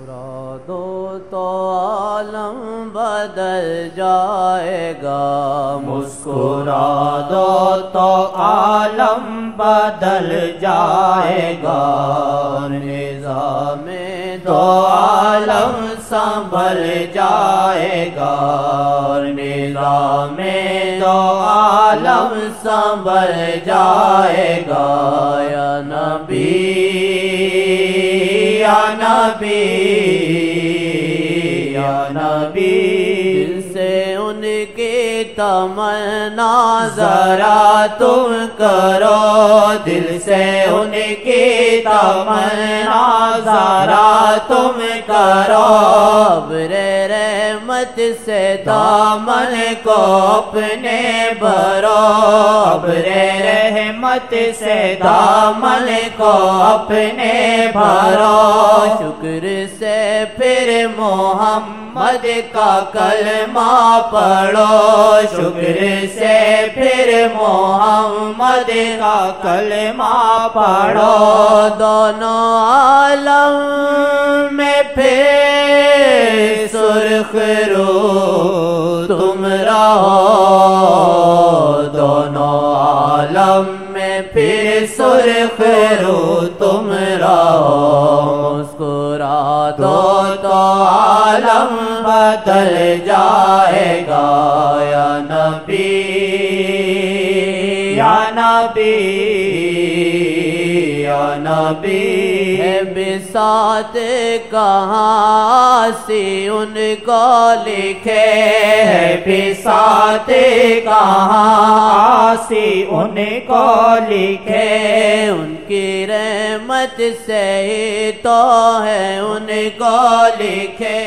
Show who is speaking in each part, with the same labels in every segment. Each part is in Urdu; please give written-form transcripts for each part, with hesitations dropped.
Speaker 1: مسکرا دو تو عالم بدل جائے گا،
Speaker 2: مسکرا دو تو عالم بدل جائے گا،
Speaker 1: نظام
Speaker 2: تو عالم سنبھل جائے گا،
Speaker 1: نظام
Speaker 2: تو عالم سنبھل جائے گا،
Speaker 1: یا نبی
Speaker 2: یا نبی یا نبی،
Speaker 1: دل سے ان کی تمنا
Speaker 2: ذرا تم کرو، دل سے ان کی تمنا ذرا تم کرو،
Speaker 1: ابر رحمت سے
Speaker 2: دامن کو اپنے بھرو، ابر رحمت سے دامن کو اپنے بھرو،
Speaker 1: شکر سے پھر
Speaker 2: محمد کا کلمہ پڑھو، شکر سے پھر محمد کا کلمہ پڑھو،
Speaker 1: دونوں عالم
Speaker 2: میں پھر سرخ رو تم رہو، دونوں عالم میں پھر سرخ رو تم رہو،
Speaker 1: مسکرا دو
Speaker 2: تو عالم بدل جائے گا، یا نبی یا نبی یا نبی،
Speaker 1: ہے بساط کہاں سی ان کو لکھے،
Speaker 2: ہے بساط کہاں سی ان کو لکھے،
Speaker 1: ان کی رحمت سے ہی تو ہے ان کو لکھے،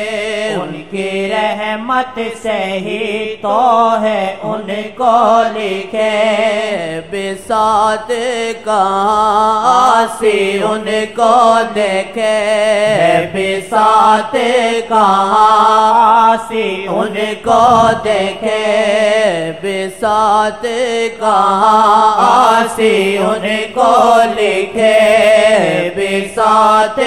Speaker 2: ان کی رحمت سے ہی تو ہے ان کو لکھے،
Speaker 1: بساط کہاں سی ان کو دیکھے،
Speaker 2: بساط کہاں سی ان کو دیکھے،
Speaker 1: بساط
Speaker 2: کہاں سی ان کو لکھے، بساط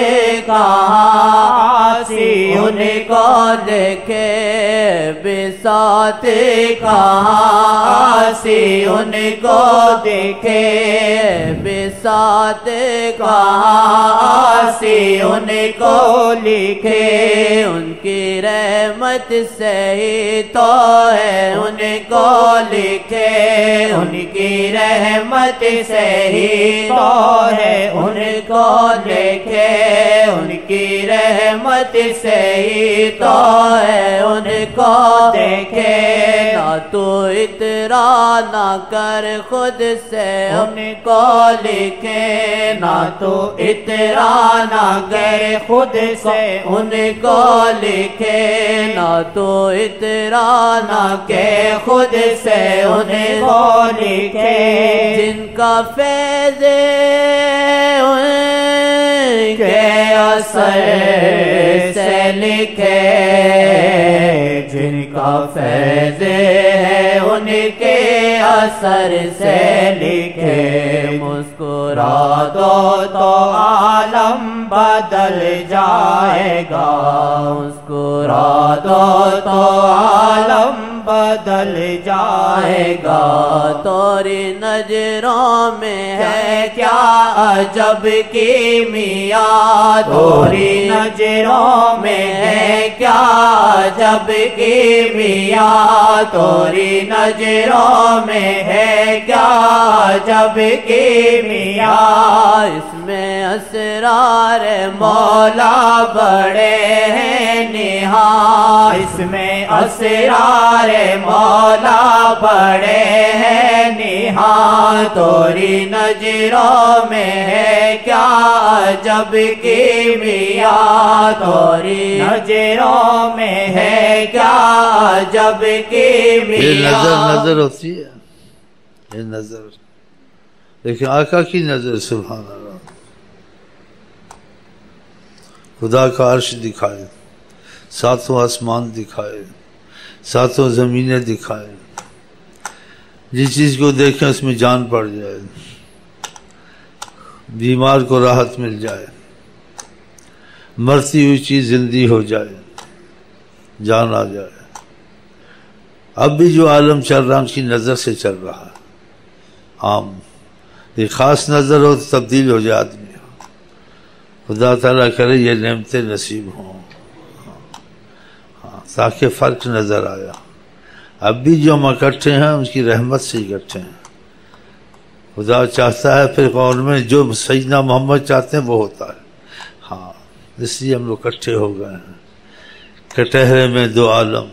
Speaker 2: کہاں سی ان کو دیکھے،
Speaker 1: بساط
Speaker 2: کہاں سی ان کو دیکھے،
Speaker 1: بساط
Speaker 2: کہاں سی ان کو لکھے،
Speaker 1: ان کی رحمت سے ہی تو ہے ان کو لکھے،
Speaker 2: ان کی رحمت سے ہی تو ہے ان کو لکھے، ان کی رحمت سے ہی تو ہے ان کو دیکھے،
Speaker 1: نہ تو اترا نہ کر خود سے
Speaker 2: ان کو لکھے، نہ تو اترا نہ کر خود سے ان کو لکھے،
Speaker 1: نہ تو اترا
Speaker 2: نہ کہ خود سے ان کو لکھے،
Speaker 1: جن کا فیض ان
Speaker 2: کے اثر سے لکھے، جن کا فیض ہے ان کے اثر سے لکھے، مسکرا دو تو عالم بدل جائے گا، مسکرا دو تو عالم بدل جائے گا،
Speaker 1: توری نظروں میں ہے
Speaker 2: کیا عجب کیمیا، توری نظروں میں ہے کیا عجب کیمیا، توری نظروں میں ہے کیا عجب کیمیا،
Speaker 1: اس میں اسرار
Speaker 2: مولا بڑے ہیں نہاد، اس میں اسرار مولا بڑے ہیں نہاد، توری نظروں میں ہے کیا عجب کیمیا، توری نظروں میں ہے کیا عجب کیمیا،
Speaker 3: یہ نظر ہوتی ہے، یہ نظر لیکن آقا کی نظر سبحان اللہ، خدا کا عرش دکھائے، ساتوں آسمان دکھائے، ساتوں زمینیں دکھائے، جس چیز کو دیکھیں اس میں جان پڑ جائے، بیمار کو راحت مل جائے، مرتی ہوئی چیز زندگی ہو جائے، جان آ جائے۔ اب بھی جو عالم چل رہا ان کی نظر سے چل رہا ہے، عام یہ خاص نظر ہو تو تبدیل ہو جائے آدمی۔ خدا تعالیٰ کرے یہ نعمتیں نصیب ہوں، تاکہ فرق نظر آیا۔ اب بھی جو ہم اکٹھے ہیں ان کی رحمت سے اکٹھے ہیں۔ خدا چاہتا ہے پھر قوم میں جو سیدنا محمد چاہتے ہیں وہ ہوتا ہے۔ ہاں، اس لیے ہم لوگ اکٹھے ہو گئے ہیں۔ کٹہرے میں دو عالم،